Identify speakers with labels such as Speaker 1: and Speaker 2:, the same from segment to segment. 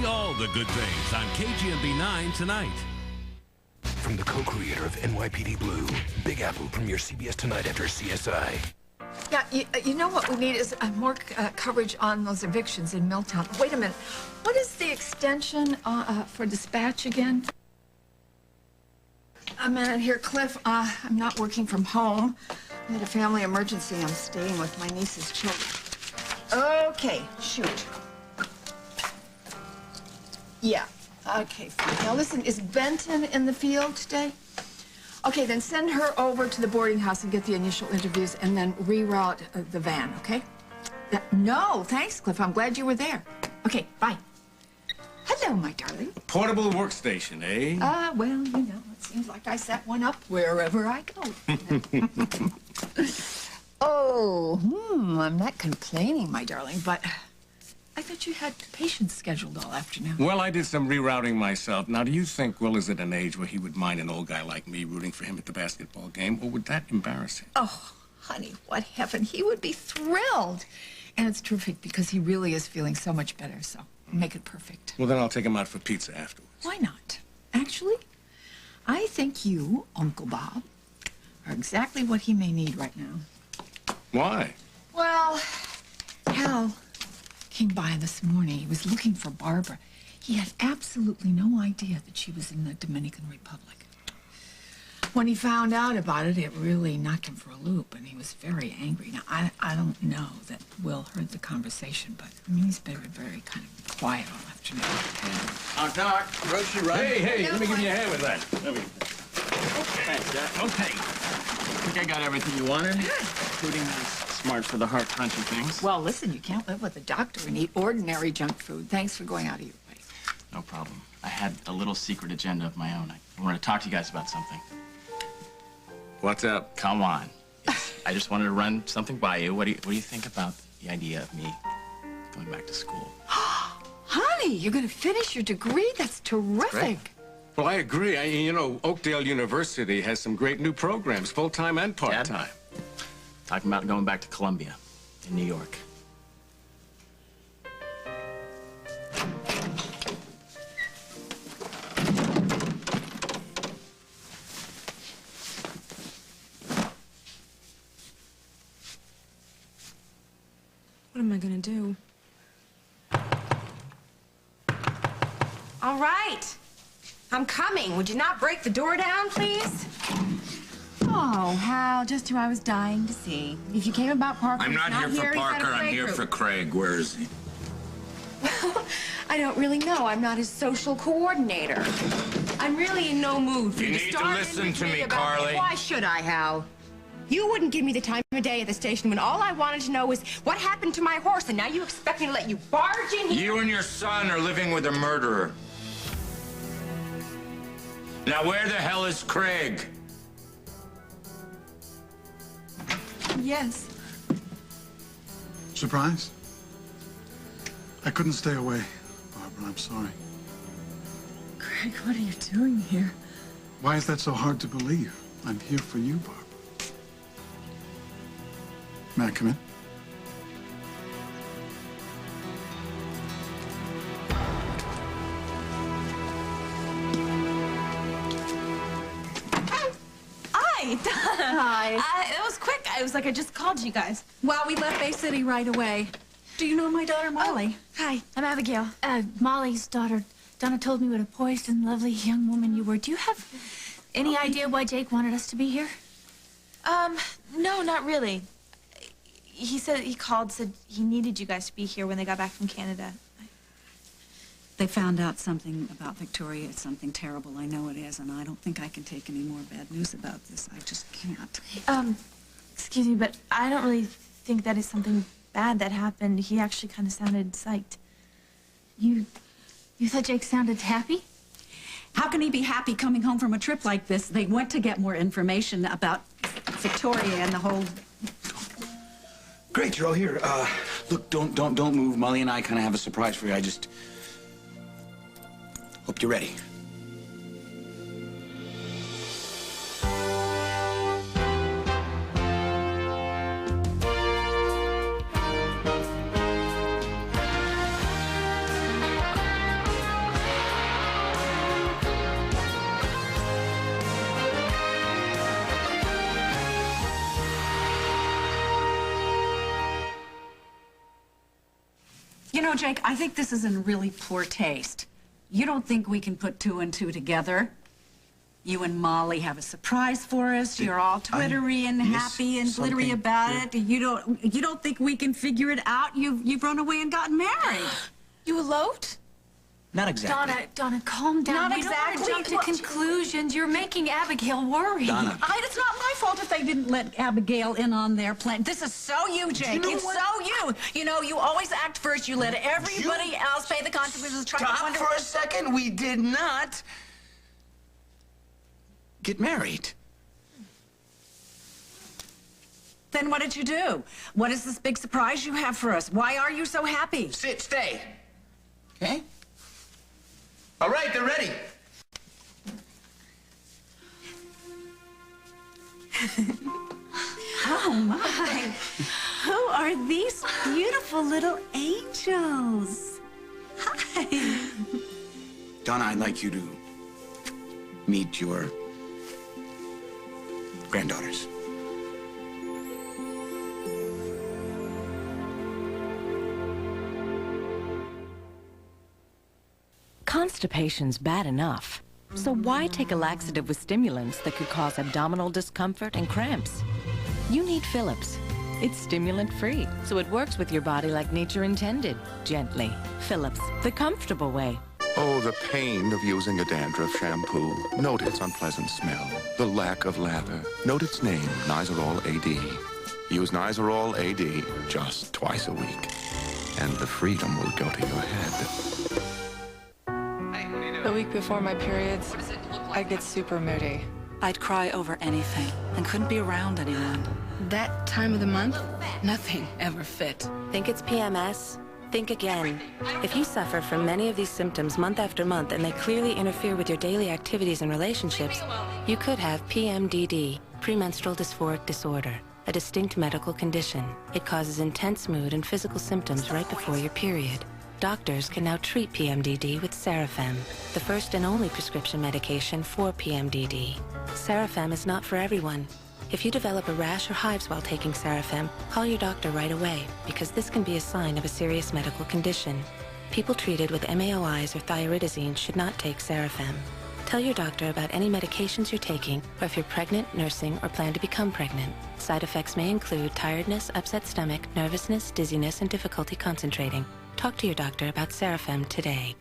Speaker 1: See all the good things on KGMB 9 tonight.
Speaker 2: From the co-creator of NYPD Blue, Big Apple premieres CBS tonight after CSI.
Speaker 3: Yeah, you know what we need is more coverage on those evictions in Milltown. Wait a minute. What is the extension for dispatch again? A minute here, Cliff. I'm not working from home. I had a family emergency. I'm staying with my niece's children. Okay, shoot. Yeah, okay, fine. Now listen, is Benton in the field today? Okay, then send her over to the boarding house and get the initial interviews and then reroute the van, okay? No, thanks, Cliff. I'm glad you were there. Okay, bye. Hello, my darling.
Speaker 4: A portable workstation, eh?
Speaker 3: Well, you know, it seems like I set one up wherever I go. I'm not complaining, my darling, but I thought you had patients scheduled all afternoon.
Speaker 4: Well, I did some rerouting myself. Now, do you think Will is at an age where he would mind an old guy like me rooting for him at the basketball game, or would that embarrass him?
Speaker 3: Oh, honey, what heaven. He would be thrilled. And it's terrific because he really is feeling so much better, so make it perfect.
Speaker 4: Well, then I'll take him out for pizza afterwards.
Speaker 3: Why not? Actually, I think you, Uncle Bob, are exactly what he may need right now.
Speaker 4: Why?
Speaker 3: Well, Hal came by this morning. He was looking for Barbara. He had absolutely no idea that she was in the Dominican Republic. When he found out about it, it really knocked him for a loop, and he was very angry. Now, I don't know that Will heard the conversation, but, I mean, he's been very kind of quiet all afternoon.
Speaker 4: Doc, grocery run. Hey, let me give you a hand with that.
Speaker 5: Thanks, Jack. Okay. I think I got everything you wanted, including these smart for the heart punchy things.
Speaker 3: Well, listen, you can't live with a doctor and eat ordinary junk food. Thanks for going out of your way.
Speaker 5: No problem. I had a little secret agenda of my own. I wanted to talk to you guys about something.
Speaker 4: What's up?
Speaker 5: Come on. I just wanted to run something by you. What do you think about the idea of me going back to school?
Speaker 3: Honey, you're going to finish your degree? That's terrific.
Speaker 5: Great.
Speaker 4: Well, I agree. You know, Oakdale University has some great new programs, full-time and part-time.
Speaker 5: Talking about going back to Columbia in New York.
Speaker 6: What am I gonna do? All right. I'm coming. Would you not break the door down, please? Oh, Hal, just who I was dying to see. If you came about Parker,
Speaker 7: I'm not here for
Speaker 6: he's
Speaker 7: Parker.
Speaker 6: at a
Speaker 7: I'm here
Speaker 6: playgroup.
Speaker 7: for Craig. Where is he?
Speaker 6: Well, I don't really know. I'm not his social coordinator. I'm really in no mood for
Speaker 7: You
Speaker 6: you
Speaker 7: need
Speaker 6: to
Speaker 7: to
Speaker 6: start
Speaker 7: listen
Speaker 6: in
Speaker 7: to
Speaker 6: with
Speaker 7: me,
Speaker 6: about
Speaker 7: Carly.
Speaker 6: Why should I, Hal? You wouldn't give me the time of day at the station when all I wanted to know was what happened to my horse, and now you expect me to let you barge in here?
Speaker 7: You and your son are living with a murderer. Now, where the hell is Craig?
Speaker 6: Yes.
Speaker 8: Surprise? I couldn't stay away, Barbara. I'm sorry.
Speaker 3: Craig, what are you doing here?
Speaker 8: Why is that so hard to believe? I'm here for you, Barbara. May I come in?
Speaker 6: Hi.
Speaker 9: It was quick. I was like, I just called you guys. Well, we left Bay City right away. Do you know my daughter, Molly? Hi, I'm Abigail. Molly's daughter. Donna told me what a poised and lovely young woman you were. Do you have any idea why Jake wanted us to be here?
Speaker 10: No, not really. He said he needed you guys to be here when they got back from Canada.
Speaker 11: They found out something about Victoria. It's something terrible. I know it is, and I don't think I can take any more bad news about this. I just can't.
Speaker 10: Excuse me, but I don't really think that is something bad that happened. He actually kind of sounded psyched.
Speaker 9: You thought Jake sounded happy?
Speaker 11: How can he be happy coming home from a trip like this? They went to get more information about Victoria and the whole...
Speaker 7: Great, you're all here. Look, don't move. Molly and I kind of have a surprise for you. I just hope you're ready.
Speaker 11: You know, Jake, I think this is in really poor taste. You don't think we can put 2 and 2 together? You and Molly have a surprise for us. You're all twittery and happy and glittery about it. You don't think we can figure it out? You've run away and gotten married.
Speaker 10: You eloped?
Speaker 7: Not exactly.
Speaker 9: Donna, calm down.
Speaker 11: Not
Speaker 9: You don't want
Speaker 11: exactly.
Speaker 9: to jump to conclusions. You're making Abigail worry.
Speaker 7: Donna.
Speaker 11: It's not my fault if they didn't let Abigail in on their plan. This is so you, Jake. It's so you. You know, you always act first. You let everybody else pay the consequences.
Speaker 7: Stop for a second. We did not get married.
Speaker 11: Then what did you do? What is this big surprise you have for us? Why are you so happy?
Speaker 7: Stay. Okay? All right, they're ready.
Speaker 11: Oh, my. Who are these beautiful little angels? Hi.
Speaker 7: Donna, I'd like you to meet your granddaughters.
Speaker 12: Constipation's bad enough. So why take a laxative with stimulants that could cause abdominal discomfort and cramps? You need Phillips. It's stimulant-free, so it works with your body like nature intended. Gently. Phillips, the comfortable way.
Speaker 13: Oh, the pain of using a dandruff shampoo. Note its unpleasant smell, the lack of lather. Note its name, Nizoral AD. Use Nizoral AD just twice a week, and the freedom will go to your head.
Speaker 14: The week before my periods, I'd get super moody.
Speaker 11: I'd cry over anything and couldn't be around anyone.
Speaker 15: That time of the month, nothing ever fit.
Speaker 12: Think it's PMS? Think again. If you suffer from many of these symptoms month after month and they clearly interfere with your daily activities and relationships, you could have PMDD, premenstrual dysphoric disorder, a distinct medical condition. It causes intense mood and physical symptoms right before your period. Doctors can now treat PMDD with Sarafem, the first and only prescription medication for PMDD. Sarafem is not for everyone. If you develop a rash or hives while taking Sarafem, call your doctor right away, because this can be a sign of a serious medical condition. People treated with MAOIs or thiouridazine should not take Sarafem. Tell your doctor about any medications you're taking, or if you're pregnant, nursing, or plan to become pregnant. Side effects may include tiredness, upset stomach, nervousness, dizziness, and difficulty concentrating. Talk to your doctor about Sarafem today.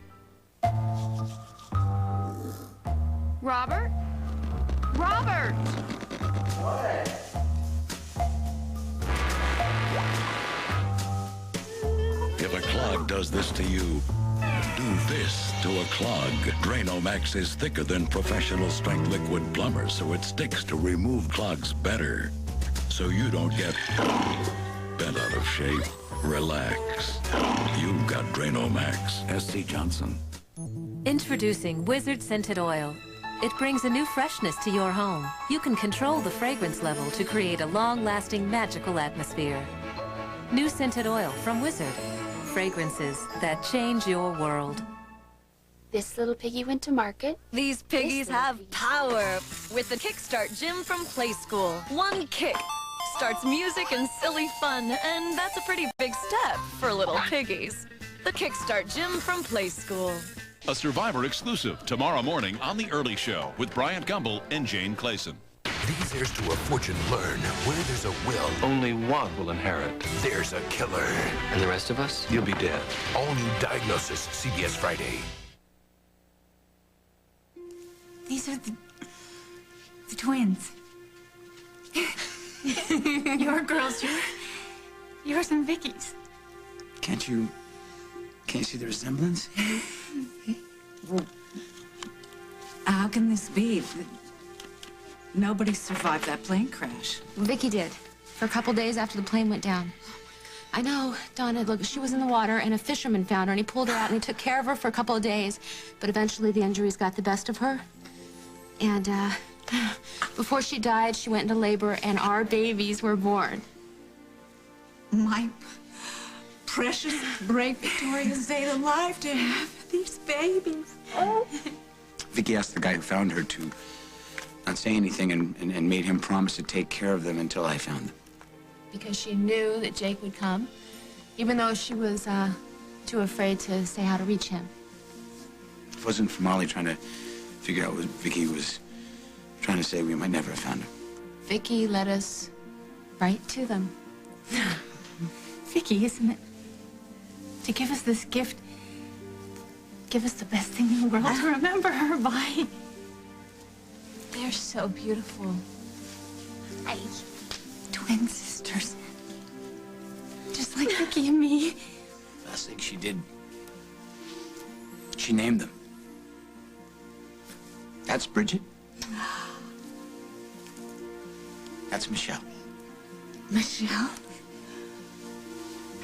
Speaker 6: Robert? Robert!
Speaker 1: If a clog does this to you, do this to a clog. Dranomax is thicker than professional strength liquid plumber, so it sticks to remove clogs better. So you don't get bent out of shape. Relax. You've got Dranomax.
Speaker 16: S.C. Johnson.
Speaker 17: Introducing Wizard Scented Oil. It brings a new freshness to your home. You can control the fragrance level to create a long-lasting, magical atmosphere. New scented oil from Wizard. Fragrances that change your world.
Speaker 18: This little piggy went to market.
Speaker 19: These piggies have power with the Kickstart Gym from Play School. One kick starts music and silly fun, and that's a pretty big step for little piggies. The Kickstart Gym from Play School.
Speaker 20: A Survivor exclusive tomorrow morning on The Early Show with Bryant Gumbel and Jane Clayson.
Speaker 2: These heirs to a fortune learn where there's a will.
Speaker 16: Only one will inherit.
Speaker 2: There's a killer.
Speaker 16: And the rest of us? You'll be dead.
Speaker 2: All new Diagnosis, CBS Friday.
Speaker 3: These are the twins. Your girls, yours and Vicky's.
Speaker 7: Can't you see the resemblance?
Speaker 11: How can this be? Nobody survived that plane crash.
Speaker 6: Vicky did, for a couple days after the plane went down. I know, Donna, look, she was in the water, and a fisherman found her, and he pulled her out, and he took care of her for a couple of days. But eventually, the injuries got the best of her. And, before she died, she went into labor, and our babies were born.
Speaker 11: My precious, brave Victoria stayed alive to have these babies. Oh.
Speaker 7: Vicky asked the guy who found her to not say anything and made him promise to take care of them until I found them.
Speaker 6: Because she knew that Jake would come, even though she was Too afraid to say how to reach him.
Speaker 7: If it wasn't for Molly trying to figure out what Vicky was trying to say, we might never have found him.
Speaker 6: Vicky led us right to them.
Speaker 3: Vicky, isn't it? To give us this gift, give us the best thing in the world to remember her by.
Speaker 6: They're so beautiful.
Speaker 3: Hi. Twin sisters. Just like Vicky and me.
Speaker 7: Last thing she did, she named them. That's Bridget. That's Michelle.
Speaker 3: Michelle?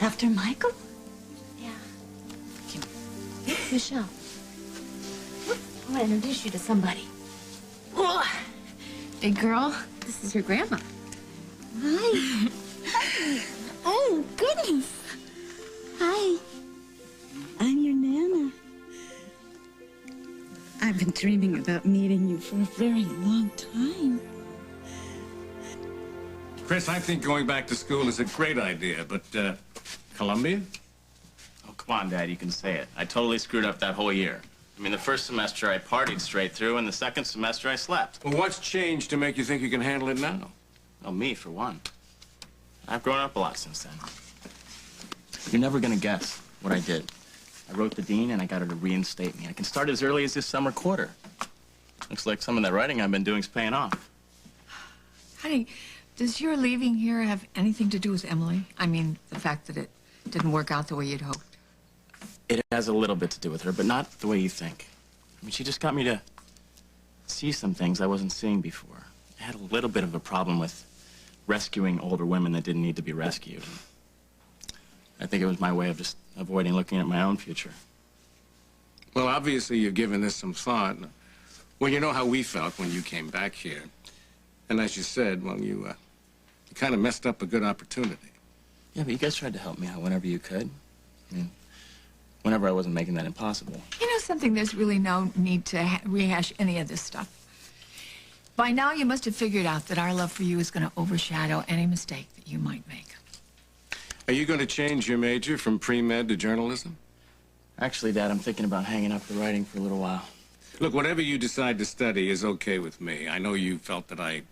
Speaker 3: After Michael?
Speaker 6: Yeah. Michelle. I want to introduce you to somebody.
Speaker 3: Oh, big girl,
Speaker 6: This is your grandma.
Speaker 3: hi. Oh, goodness. Hi. I'm your Nana. I've been dreaming about meeting you for a very long time.
Speaker 4: Chris, I think going back to school is a great idea, but, Columbia?
Speaker 5: Oh, come on, Dad, you can say it. I totally screwed up that whole year. I mean, the first semester I partied straight through, and the second semester I slept.
Speaker 4: Well, what's changed to make you think you can handle it now?
Speaker 5: Well, me, for one. I've grown up a lot since then. You're never gonna guess what I did. I wrote the dean, and I got her to reinstate me. I can start as early as this summer quarter. Looks like some of that writing I've been doing is paying off.
Speaker 3: Honey, does your leaving here have anything to do with Emily? I mean, the fact that it didn't work out the way you'd hoped.
Speaker 5: It has a little bit to do with her, but not the way you think. I mean, she just got me to see some things I wasn't seeing before. I had a little bit of a problem with rescuing older women that didn't need to be rescued. I think it was my way of just avoiding looking at my own future.
Speaker 4: Well, obviously you've given this some thought. Well, you know how we felt when you came back here. And as you said, well, you kind of messed up a good opportunity.
Speaker 5: Yeah, but you guys tried to help me out whenever you could. I mean, whenever I wasn't making that impossible.
Speaker 3: You know something? There's really no need to rehash any of this stuff. By now, you must have figured out that our love for you is going to overshadow any mistake that you might make.
Speaker 4: Are you going to change your major from pre-med to journalism?
Speaker 5: Actually, Dad, I'm thinking about hanging up the writing for a little while.
Speaker 4: Look, whatever you decide to study is okay with me. I know you felt that I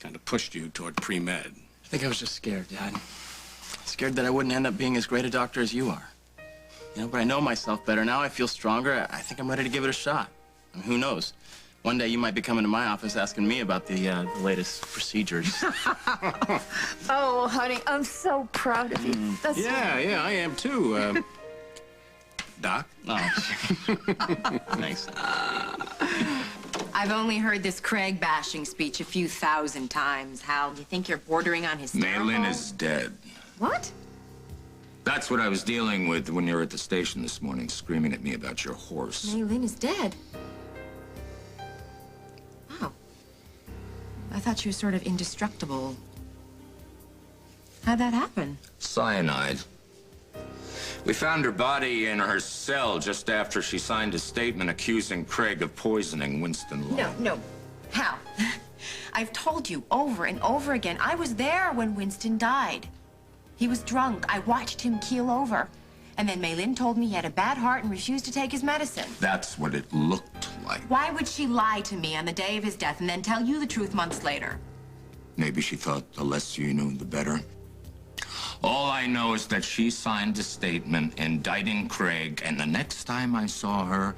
Speaker 4: kind of pushed you toward pre-med.
Speaker 5: I think I was just scared, Dad. Scared that I wouldn't end up being as great a doctor as you are. You know, but I know myself better now. I feel stronger. I think I'm ready to give it a shot. I mean, who knows? One day you might be coming to my office asking me about the latest procedures.
Speaker 3: Oh, honey, I'm so proud of you. That's
Speaker 4: Yeah, I am too. Doc?
Speaker 5: Oh. Thanks.
Speaker 21: I've only heard this Craig bashing speech a few thousand times. Hal, do you think you're bordering on hysterical?
Speaker 22: Maylin is dead.
Speaker 21: What?
Speaker 22: That's what I was dealing with when you were at the station this morning, screaming at me about your horse.
Speaker 21: Maylin is dead. Oh. I thought she was sort of indestructible. How'd that happen?
Speaker 22: Cyanide. We found her body in her cell just after she signed a statement accusing Craig of poisoning Winston Law.
Speaker 21: No. Hal, I've told you over and over again, I was there when Winston died. He was drunk. I watched him keel over. And then Maylin told me he had a bad heart and refused to take his medicine.
Speaker 22: That's what it looked like.
Speaker 21: Why would she lie to me on the day of his death and then tell you the truth months later?
Speaker 22: Maybe she thought the less you knew, the better. All I know is that she signed a statement indicting Craig, and the next time I saw her,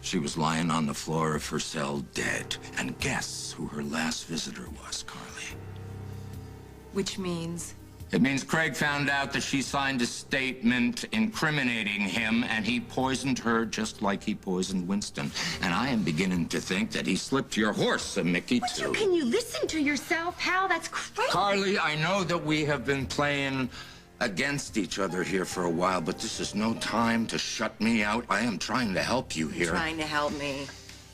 Speaker 22: she was lying on the floor of her cell dead. And guess who her last visitor was, Carly?
Speaker 21: Which means?
Speaker 22: It means Craig found out that she signed a statement incriminating him, and he poisoned her just like he poisoned Winston. And I am beginning to think that he slipped your horse a Mickey, too.
Speaker 21: Can you listen to yourself, Hal? That's crazy.
Speaker 22: Carly, I know that we have been playing against each other here for a while, but this is no time to shut me out. I am trying to help you here.
Speaker 21: Trying to help me.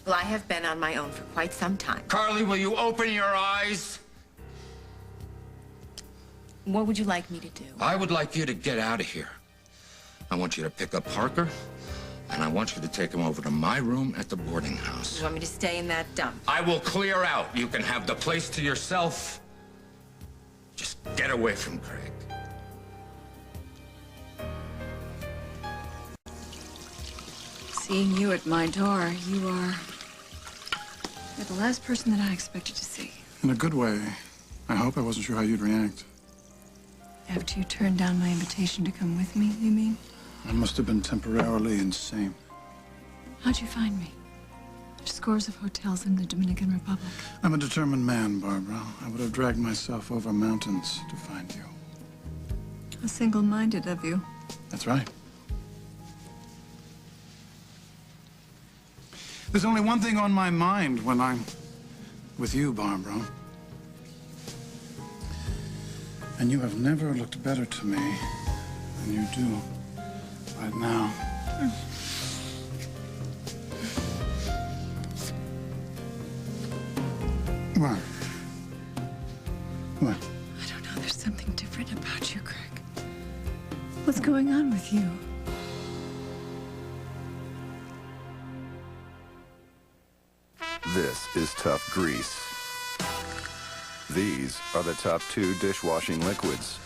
Speaker 21: Well, I have been on my own for quite some time.
Speaker 22: Carly, will you open your eyes?
Speaker 21: What would you like me to do?
Speaker 22: I would like you to get out of here. I want you to pick up Parker, and I want you to take him over to my room at the boarding house.
Speaker 21: You want me to stay in that dump?
Speaker 22: I will clear out. You can have the place to yourself. Just get away from Craig.
Speaker 11: Seeing you at my door, you're the last person that I expected to see.
Speaker 8: In a good way. I hope. I wasn't sure how you'd react.
Speaker 11: After you turned down my invitation to come with me, you mean?
Speaker 8: I must have been temporarily insane.
Speaker 11: How'd you find me? There's scores of hotels in the Dominican Republic.
Speaker 8: I'm a determined man, Barbara. I would have dragged myself over mountains to find you.
Speaker 11: How single-minded of you.
Speaker 8: That's right. There's only one thing on my mind when I'm with you, Barbara. And you have never looked better to me than you do right now. What? What?
Speaker 11: I don't know. There's something different about you, Craig. What's going on with you?
Speaker 13: This is tough grease. These are the top 2 dishwashing liquids.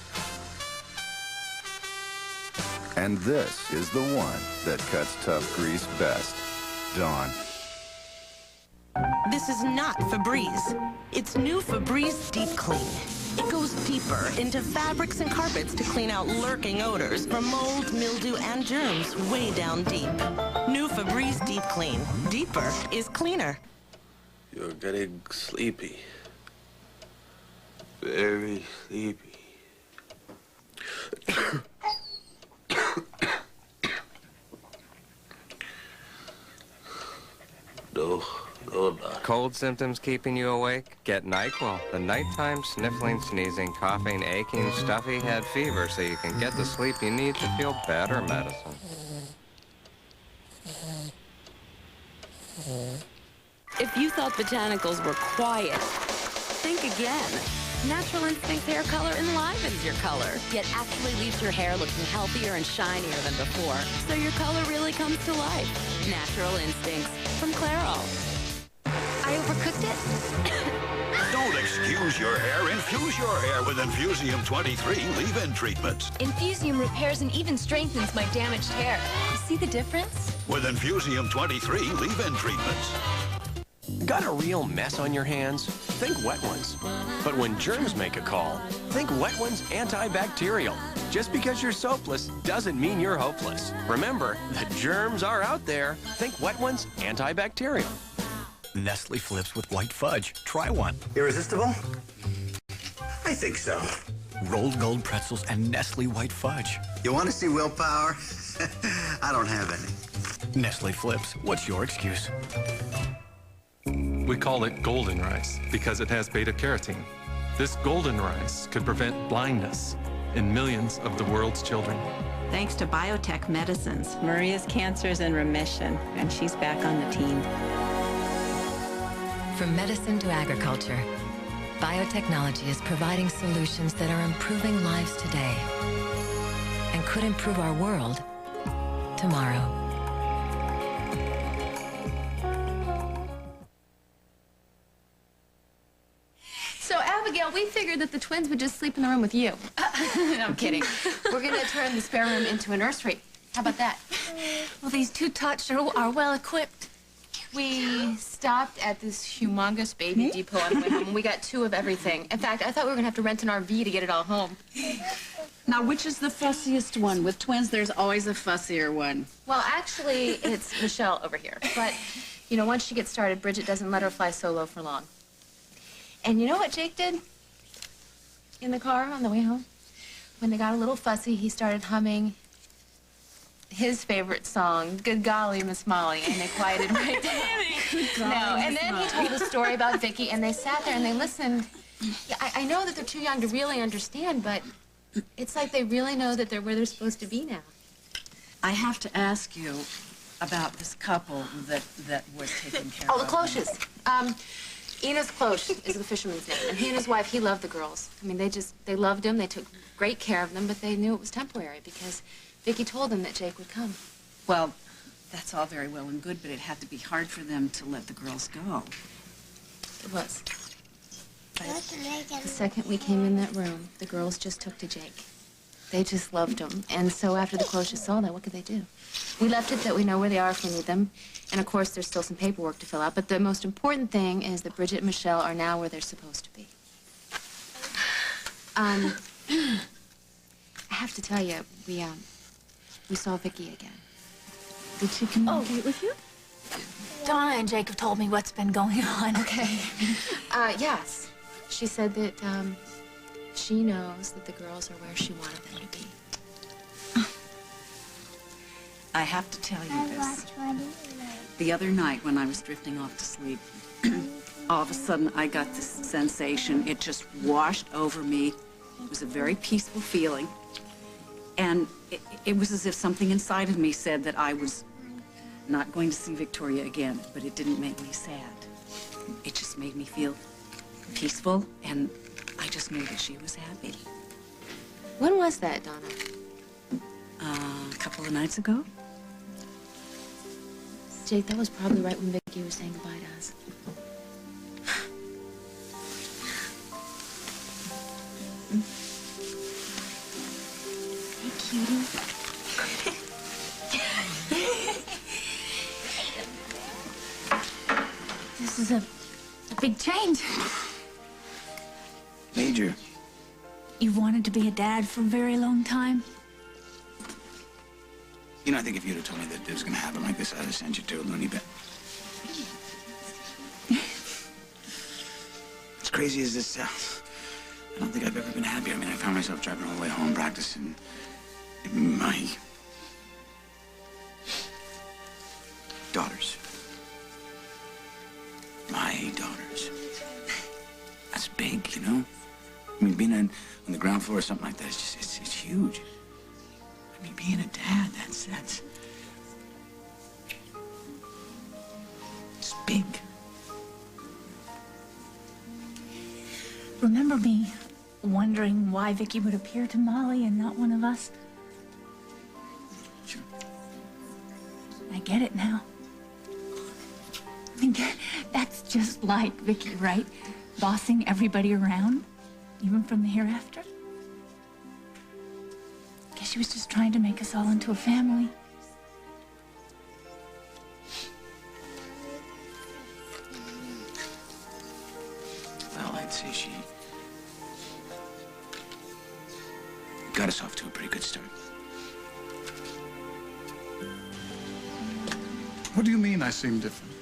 Speaker 13: And this is the one that cuts tough grease best. Dawn.
Speaker 10: This is not Febreze. It's new Febreze Deep Clean. It goes deeper into fabrics and carpets to clean out lurking odors from mold, mildew, and germs way down deep. New Febreze Deep Clean. Deeper is cleaner.
Speaker 23: You're getting sleepy. Very sleepy. No, not.
Speaker 24: Cold symptoms keeping you awake? Get NyQuil, the nighttime sniffling, sneezing, coughing, aching, stuffy head fever so you can get the sleep you need to feel better medicine.
Speaker 25: If you thought botanicals were quiet, think again. Natural Instincts hair color enlivens your color, yet actually leaves your hair looking healthier and shinier than before, so your color really comes to life. Natural Instincts from Clairol.
Speaker 26: I overcooked it?
Speaker 20: Don't excuse your hair. Infuse your hair with Infusium 23 leave-in treatment.
Speaker 26: Infusium repairs and even strengthens my damaged hair. You see the difference?
Speaker 20: With Infusium 23 leave-in treatment.
Speaker 27: Got a real mess on your hands? Think Wet Ones. But when germs make a call, think Wet Ones antibacterial. Just because you're soapless doesn't mean you're hopeless. Remember, the germs are out there. Think Wet Ones antibacterial.
Speaker 28: Nestle Flips with white fudge. Try one.
Speaker 29: Irresistible? I think so.
Speaker 28: Rolled gold pretzels and Nestle white fudge.
Speaker 29: You want to see willpower? I don't have any.
Speaker 28: Nestle Flips. What's your excuse?
Speaker 30: We call it golden rice because it has beta-carotene. This golden rice could prevent blindness in millions of the world's children.
Speaker 31: Thanks to biotech medicines, Maria's cancer is in remission, and she's back on the team.
Speaker 17: From medicine to agriculture, biotechnology is providing solutions that are improving lives today and could improve our world tomorrow.
Speaker 6: So, Abigail, we figured that the twins would just sleep in the room with you. I'm kidding. We're going to turn the spare room into a nursery. How about that?
Speaker 9: Well, these two tots are well equipped.
Speaker 6: We stopped at this humongous baby depot on the way home, and we got 2 of everything. In fact, I thought we were going to have to rent an RV to get it all home.
Speaker 11: Now, which is the fussiest one? With twins, there's always a fussier one.
Speaker 6: Well, actually, it's Michelle over here. But, you know, once she gets started, Bridget doesn't let her fly solo for long. And you know what Jake did in the car on the way home? When they got a little fussy, he started humming his favorite song, Good Golly, Miss Molly, and they quieted right down. No, and then he told a story about Vicky, and they sat there and they listened. Yeah, I know that they're too young to really understand, but it's like they really know that they're where they're supposed to be now.
Speaker 11: I have to ask you about this couple that was taken care of.
Speaker 6: Oh, the Cloches. Enos Cloche is the fisherman's name, and he and his wife, he loved the girls. I mean, they loved him, they took great care of them, but they knew it was temporary because Vicky told them that Jake would come.
Speaker 11: Well, that's all very well and good, but it had to be hard for them to let the girls go.
Speaker 6: It was. But the second we came in that room, the girls just took to Jake. They just loved them. And so after the Cloches saw that, what could they do? We left it that we know where they are if we need them. And of course, there's still some paperwork to fill out. But the most important thing is that Bridget and Michelle are now where they're supposed to be. I have to tell you, we saw Vicky again.
Speaker 9: Did she communicate with you? Donna and Jacob told me what's been going on.
Speaker 6: Okay. Yes. She said that, she knows that the girls are where she wanted them to be.
Speaker 11: I have to tell you this. The other night when I was drifting off to sleep, all of a sudden I got this sensation. It just washed over me. It was a very peaceful feeling. And it was as if something inside of me said that I was not going to see Victoria again, but it didn't make me sad. It just made me feel peaceful, and I just knew that she was happy.
Speaker 6: When was that, Donna?
Speaker 11: A couple of nights ago.
Speaker 6: Jake, that was probably right when Vicky was saying goodbye to us. Hey, cutie.
Speaker 9: This is a big change.
Speaker 1: Major.
Speaker 9: You've wanted to be a dad for a very long time.
Speaker 1: You know, I think if you'd have told me that it was going to happen like this, I'd have sent you to a loony bin. As crazy as this sounds, I don't think I've ever been happier. I mean, I found myself driving all the way home practicing my daughters. My daughters. That's big, you know? I mean, being on the ground floor or something like that, it's just, it's huge. I mean, being a dad, that's it's big.
Speaker 9: Remember me wondering why Vicky would appear to Molly and not one of us?
Speaker 1: Sure.
Speaker 9: I get it now. I mean, that's just like Vicky, right? Bossing everybody around, even from the hereafter. Guess she was just trying to make us all into a family.
Speaker 1: Well, I'd say she got us off to a pretty good start.
Speaker 8: What do you mean I seem different?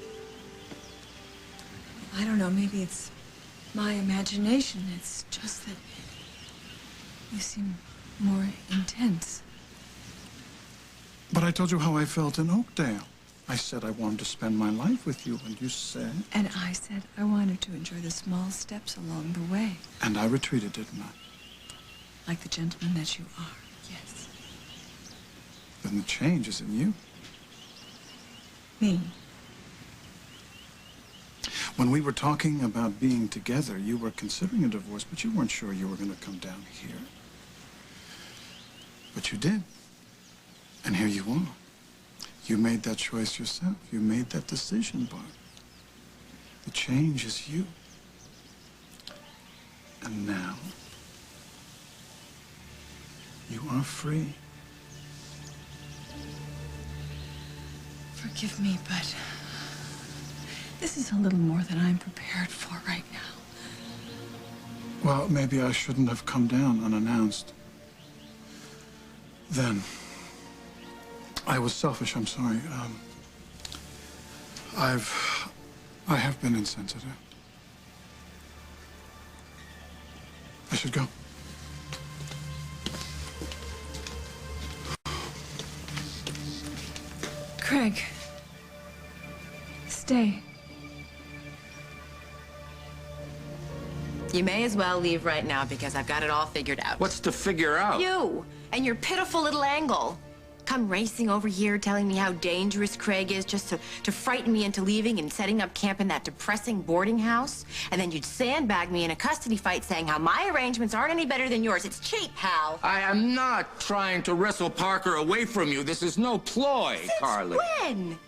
Speaker 2: I don't know, maybe it's my imagination. It's just that you seem more intense.
Speaker 8: But I told you how I felt in Oakdale. I said I wanted to spend my life with you, and you said...
Speaker 2: And I said I wanted to enjoy the small steps along the way.
Speaker 8: And I retreated, didn't I?
Speaker 2: Like the gentleman that you are, yes.
Speaker 8: Then the change is in you.
Speaker 2: Me?
Speaker 8: When we were talking about being together, you were considering a divorce, but you weren't sure you were going to come down here. But you did. And here you are. You made that choice yourself. You made that decision, Barb. The change is you. And now, you are free.
Speaker 2: Forgive me, but this is a little more than I'm prepared for right now.
Speaker 8: Well, maybe I shouldn't have come down unannounced. Then, I was selfish, I'm sorry. I have been insensitive. I should go.
Speaker 2: Craig, stay.
Speaker 21: You may as well leave right now because I've got it all figured out.
Speaker 22: What's to figure out?
Speaker 21: You and your pitiful little angle. Come racing over here telling me how dangerous Craig is just to frighten me into leaving and setting up camp in that depressing boarding house. And then you'd sandbag me in a custody fight saying how my arrangements aren't any better than yours. It's cheap, pal.
Speaker 22: I am not trying to wrestle Parker away from you. This is no ploy, Carly.
Speaker 21: When?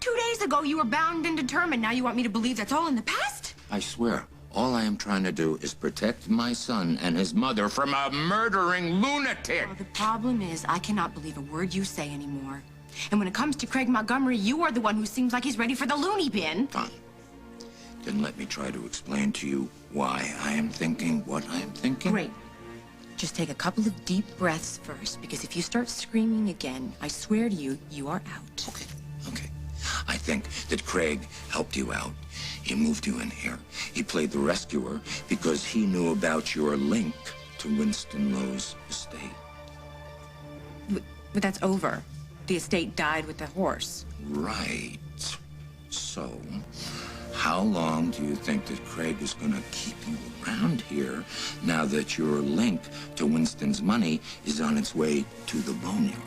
Speaker 21: 2 days ago, you were bound and determined. Now you want me to believe that's all in the past?
Speaker 22: I swear, All I am trying to do is protect my son and his mother from a murdering lunatic.
Speaker 21: Well, the problem is I cannot believe a word you say anymore. And when it comes to Craig Montgomery, you are the one who seems like he's ready for the loony bin.
Speaker 22: Fine. Then let me try to explain to you why I am thinking what I am thinking.
Speaker 21: Great. Just take a couple of deep breaths first, because if you start screaming again, I swear to you, you are out.
Speaker 22: Okay. I think that Craig helped you out. He moved you in here. He played the rescuer because he knew about your link to Winston Lowe's estate.
Speaker 21: But that's over. The estate died with the horse.
Speaker 22: Right. So, how long do you think that Craig is going to keep you around here now that your link to Winston's money is on its way to the boneyard?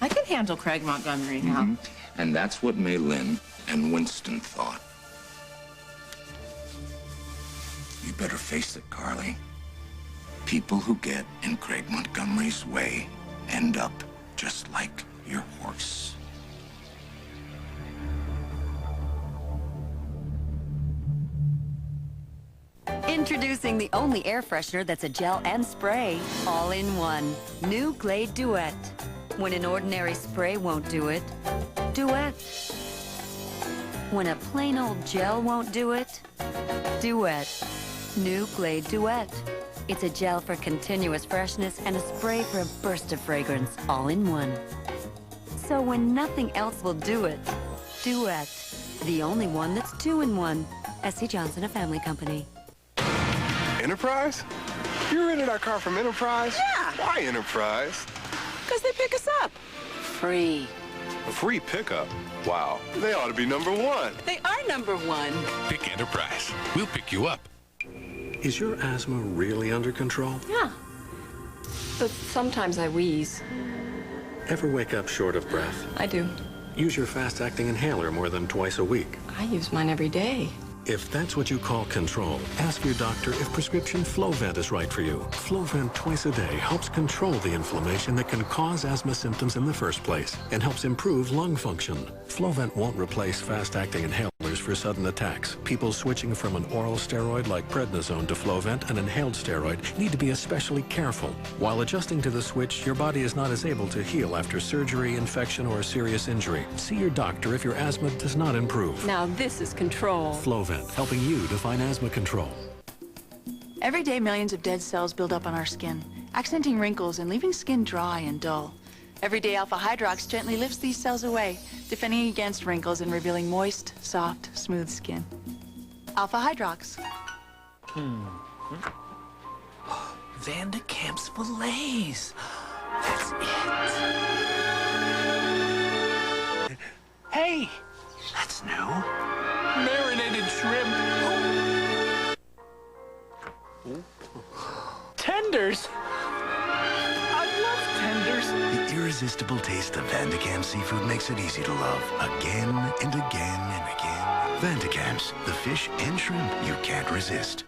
Speaker 21: I can handle Craig Montgomery now.
Speaker 22: And that's what Mei Lin and Winston thought. You better face it, Carly. People who get in Craig Montgomery's way end up just like your horse.
Speaker 3: Introducing the only air freshener that's a gel and spray, all in one. New Glade Duet. When an ordinary spray won't do it, Duet. When a plain old gel won't do it, Duet. New Glade Duet. It's a gel for continuous freshness and a spray for a burst of fragrance, all in one. So when nothing else will do it, Duet. The only one that's 2-in-1. S.C. Johnson, a family company.
Speaker 4: Enterprise? You rented our car from Enterprise?
Speaker 5: Yeah.
Speaker 4: Why Enterprise?
Speaker 5: Because they pick us up. Free.
Speaker 4: A free pickup? Wow. They ought to be #1.
Speaker 5: They are #1.
Speaker 7: Pick Enterprise. We'll pick you up.
Speaker 12: Is your asthma really under control?
Speaker 5: Yeah. But sometimes I wheeze.
Speaker 12: Ever wake up short of breath?
Speaker 5: I do.
Speaker 12: Use your fast-acting inhaler more than twice a week.
Speaker 5: I use mine every day.
Speaker 12: If that's what you call control, ask your doctor if prescription Flovent is right for you. Flovent twice a day helps control the inflammation that can cause asthma symptoms in the first place and helps improve lung function. Flovent won't replace fast-acting inhalers for sudden attacks. People switching from an oral steroid like prednisone to Flovent, an inhaled steroid, need to be especially careful. While adjusting to the switch, your body is not as able to heal after surgery, infection, or serious injury. See your doctor if your asthma does not improve.
Speaker 5: Now this is control.
Speaker 12: Flovent, helping you define asthma control.
Speaker 13: Every day, millions of dead cells build up on our skin, accenting wrinkles and leaving skin dry and dull. Every day, Alpha Hydrox gently lifts these cells away, defending against wrinkles and revealing moist, soft, smooth skin. Alpha Hydrox.
Speaker 1: Vandekamp's fillets. That's it. Hey, that's new. Marinated shrimp. Tenders. I love tenders.
Speaker 14: The irresistible taste of Vandekamp seafood makes it easy to love again and again and again. Vandekamps, the fish and shrimp you can't resist.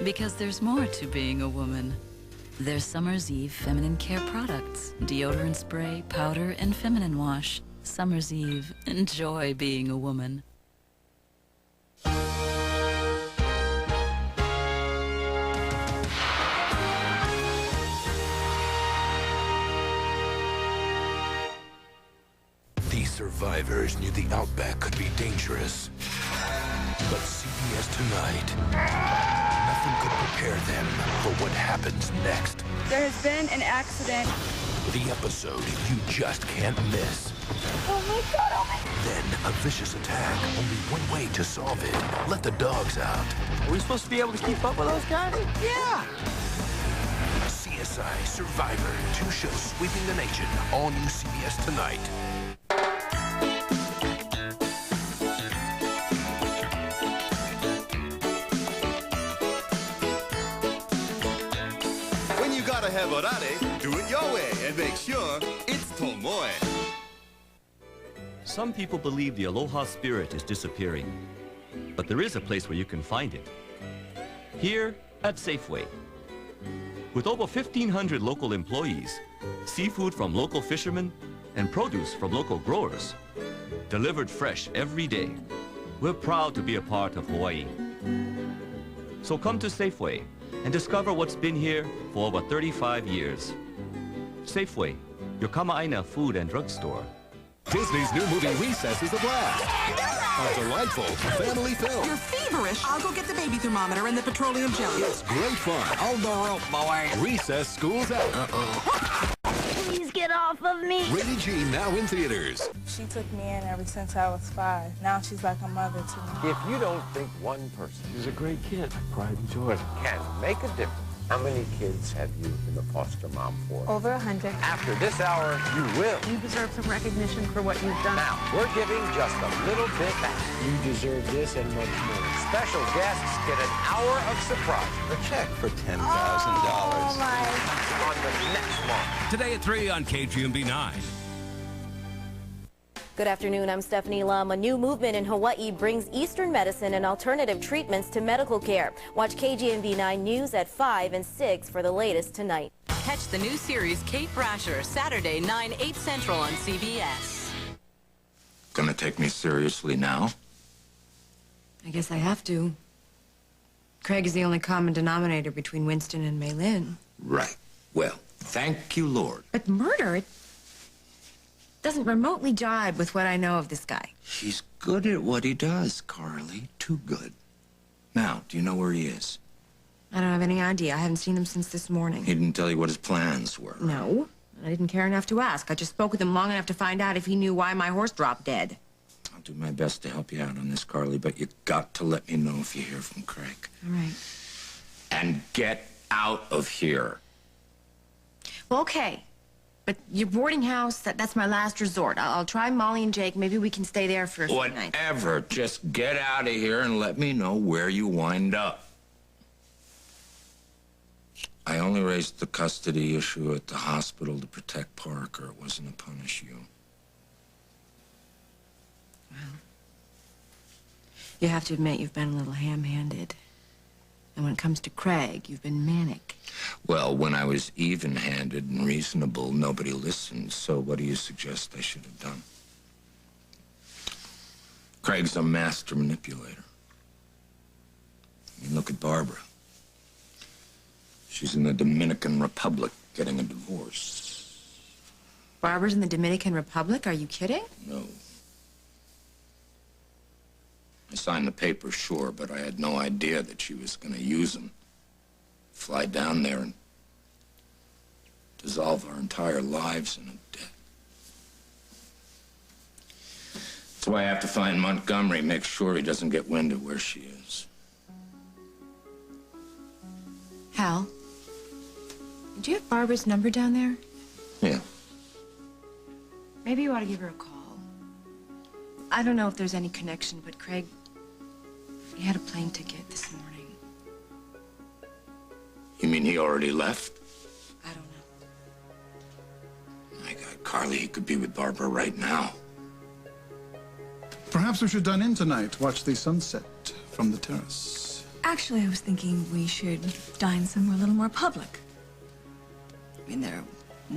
Speaker 15: Because there's more to being a woman. There's Summer's Eve feminine care products, deodorant spray, powder, and feminine wash. Summer's Eve, enjoy being a woman.
Speaker 14: These survivors knew the outback could be dangerous. But CBS Tonight, nothing could prepare them for what happens next.
Speaker 16: There has been an accident.
Speaker 14: The episode you just can't miss.
Speaker 16: Oh my God, oh my God.
Speaker 14: Then a vicious attack. Only one way to solve it. Let the dogs out.
Speaker 1: Are we supposed to be able to keep up with those guys?
Speaker 14: Yeah. CSI Survivor. 2 shows sweeping the nation. All new CBS Tonight.
Speaker 18: When you gotta have orare, do it your way and make sure it's Tomoe.
Speaker 19: Some people believe the Aloha spirit is disappearing, but there is a place where you can find it. Here at Safeway. With over 1,500 local employees, seafood from local fishermen, and produce from local growers, delivered fresh every day, we're proud to be a part of Hawaii. So come to Safeway and discover what's been here for over 35 years. Safeway, your Kama'aina food and drug store.
Speaker 10: Disney's new movie Recess is a blast. A delightful family film.
Speaker 20: You're feverish. I'll go get the baby thermometer and the petroleum jelly.
Speaker 10: It's great fun.
Speaker 20: Hold the rope, boy.
Speaker 10: Recess school's out.
Speaker 16: Please get off of me.
Speaker 10: Rated G now in theaters.
Speaker 23: She took me in ever since I was 5. Now she's like a mother to me.
Speaker 24: If you don't think one person who's a great kid, pride and joy, can make a difference, how many kids have you been a foster mom for?
Speaker 23: Over 100.
Speaker 24: After this hour, you will.
Speaker 20: You deserve some recognition for what you've done.
Speaker 24: Now, we're giving just a little bit back.
Speaker 25: You deserve this and much more.
Speaker 24: Special guests get an hour of surprise. A check for $10,000.
Speaker 16: Oh, my.
Speaker 24: On the next one.
Speaker 26: Today at 3 on KGMB 9.
Speaker 27: Good afternoon, I'm Stephanie Lum. A new movement in Hawaii brings Eastern medicine and alternative treatments to medical care. Watch KGMB 9 News at 5 and 6 for the latest tonight.
Speaker 28: Catch the new series Kate Brasher, Saturday, 9, 8 Central on CBS.
Speaker 22: Gonna take me seriously now?
Speaker 21: I guess I have to. Craig is the only common denominator between Winston and Maylin.
Speaker 22: Right. Well, thank you, Lord.
Speaker 21: But murder, it doesn't remotely jibe with what I know of this guy.
Speaker 22: He's good at what he does, Carly. Too good. Now, do you know where he is?
Speaker 21: I don't have any idea. I haven't seen him since this morning.
Speaker 22: He didn't tell you what his plans were.
Speaker 21: No, I didn't care enough to ask. I just spoke with him long enough to find out if he knew why my horse dropped dead.
Speaker 22: I'll do my best to help you out on this, Carly, but you got to let me know if you hear from Craig.
Speaker 21: All right.
Speaker 22: And get out of here.
Speaker 21: Well, okay. But your boarding house, that's my last resort. I'll try Molly and Jake. Maybe we can stay there for a few nights.
Speaker 22: Whatever. Just get out of here and let me know where you wind up. I only raised the custody issue at the hospital to protect Parker. It wasn't to punish you.
Speaker 21: Well, you have to admit you've been a little ham-handed. And when it comes to Craig, you've been manic.
Speaker 22: Well, when I was even-handed and reasonable, nobody listened. So what do you suggest I should have done? Craig's a master manipulator. I mean, look at Barbara. She's in the Dominican Republic getting a divorce.
Speaker 21: Barbara's in the Dominican Republic? Are you kidding?
Speaker 22: No. I signed the papers, sure, but I had no idea that she was going to use them. Fly down there and dissolve our entire lives in a debt. That's why I have to find Montgomery, make sure he doesn't get wind of where she is.
Speaker 21: Hal, do you have Barbara's number down there?
Speaker 22: Yeah.
Speaker 21: Maybe you ought to give her a call. I don't know if there's any connection, but Craig, he had a plane ticket this morning.
Speaker 22: You mean he already left?
Speaker 21: I don't know.
Speaker 22: My God, Carly, he could be with Barbara right now.
Speaker 8: Perhaps we should dine in tonight, watch the sunset from the terrace.
Speaker 2: Actually, I was thinking we should dine somewhere a little more public. I mean, there are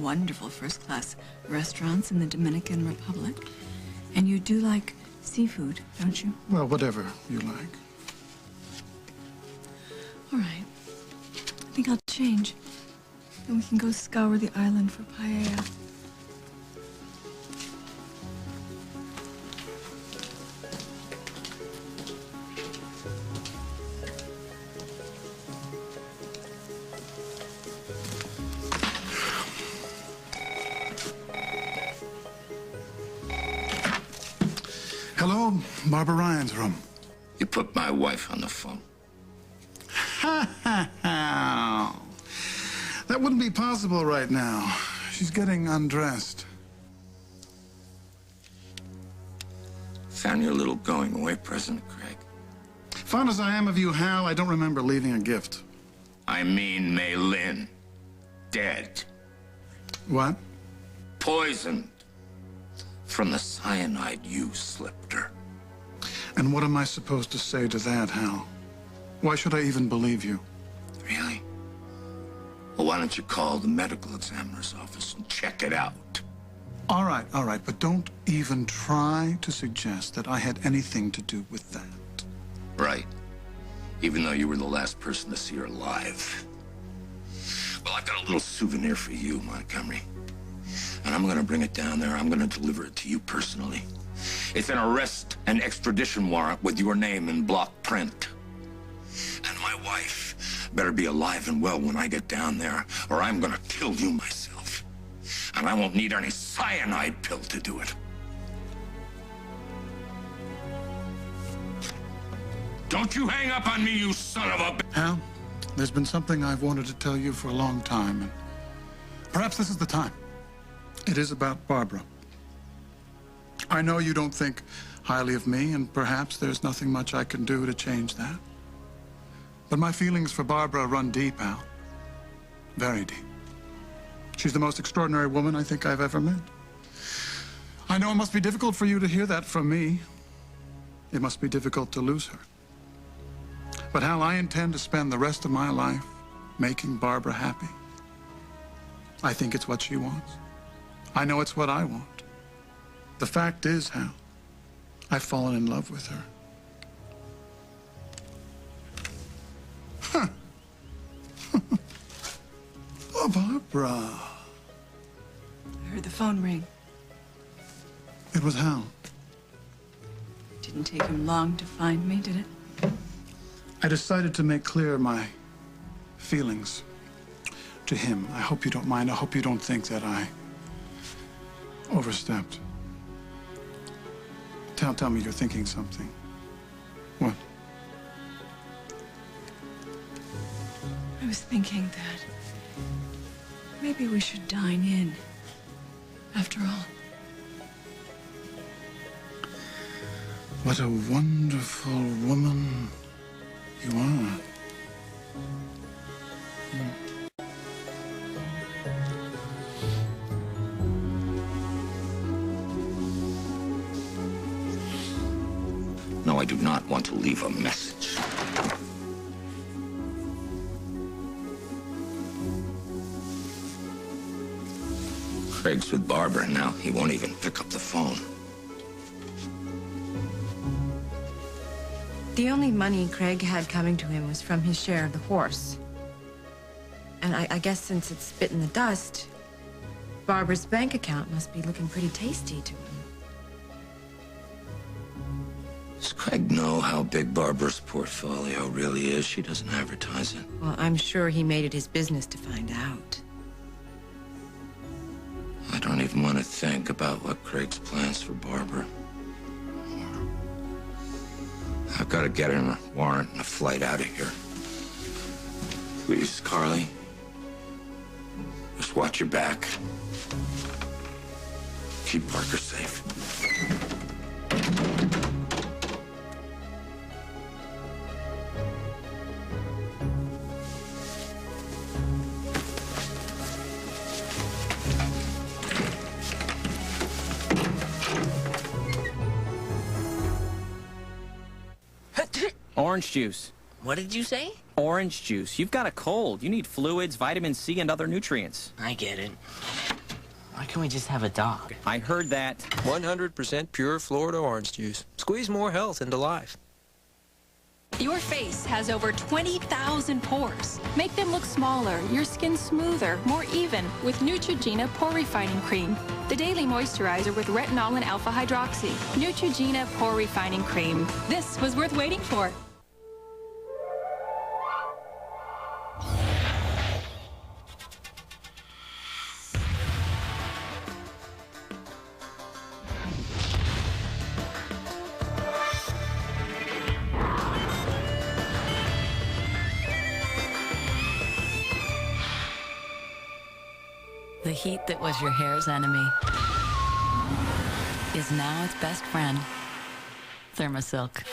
Speaker 2: wonderful first-class restaurants in the Dominican Republic. And you do like seafood, don't you?
Speaker 8: Well, whatever you like.
Speaker 2: All right. I think I'll change. Then we can go scour the island for paella.
Speaker 8: Hello, Barbara Ryan's room.
Speaker 22: You put my wife on the phone.
Speaker 8: That wouldn't be possible right now. She's getting undressed.
Speaker 22: Found your little going-away present, Craig.
Speaker 8: Fond as I am of you, Hal, I don't remember leaving a gift.
Speaker 22: I mean Maylin. Dead.
Speaker 8: What?
Speaker 22: Poisoned. From the cyanide you slipped her.
Speaker 8: And what am I supposed to say to that, Hal? Why should I even believe you?
Speaker 22: Really? Well, why don't you call the medical examiner's office and check it out?
Speaker 8: All right, but don't even try to suggest that I had anything to do with that.
Speaker 22: Right. Even though you were the last person to see her alive. Well, I've got a little souvenir for you, Montgomery. And I'm gonna bring it down there. I'm gonna deliver it to you personally. It's an arrest and extradition warrant with your name in block print. And my wife better be alive and well when I get down there, or I'm gonna kill you myself. And I won't need any cyanide pill to do it. Don't you hang up on me, you son of a...
Speaker 8: Hal, there's been something I've wanted to tell you for a long time, and perhaps this is the time. It is about Barbara. I know you don't think highly of me, and perhaps there's nothing much I can do to change that. But my feelings for Barbara run deep, Al. Very deep. She's the most extraordinary woman I think I've ever met. I know it must be difficult for you to hear that from me. It must be difficult to lose her. But Hal, I intend to spend the rest of my life making Barbara happy. I think it's what she wants. I know it's what I want. The fact is, Hal, I've fallen in love with her. Huh. Oh, Barbara.
Speaker 2: I heard the phone ring.
Speaker 8: It was Hal.
Speaker 2: Didn't take him long to find me, did it?
Speaker 8: I decided to make clear my feelings to him. I hope you don't mind. I hope you don't think that I overstepped. Tell me you're thinking something. What?
Speaker 2: I was thinking that maybe we should dine in, after all.
Speaker 8: What a wonderful woman you are.
Speaker 22: No, I do not want to leave a message. Craig's with Barbara now. He won't even pick up the phone.
Speaker 21: The only money Craig had coming to him was from his share of the horse. And I guess since it's bitten the dust, Barbara's bank account must be looking pretty tasty to him.
Speaker 22: Does Craig know how big Barbara's portfolio really is? She doesn't advertise it.
Speaker 21: Well, I'm sure he made it his business to find out.
Speaker 22: I don't even want to think about what Craig's plans for Barbara. I've got to get him a warrant and a flight out of here. Please, Carly. Just watch your back. Keep Parker safe.
Speaker 3: Orange juice.
Speaker 4: What did you say?
Speaker 3: Orange juice. You've got a cold. You need fluids, vitamin C, and other nutrients.
Speaker 4: I get it. Why can't we just have a dog?
Speaker 3: I heard that.
Speaker 5: 100% pure Florida orange juice. Squeeze more health into life.
Speaker 6: Your face has over 20,000 pores. Make them look smaller, your skin smoother, more even with Neutrogena Pore Refining Cream. The daily moisturizer with retinol and alpha hydroxy. Neutrogena Pore Refining Cream. This was worth waiting for.
Speaker 15: The heat that was your hair's enemy is now its best friend. Thermosilk.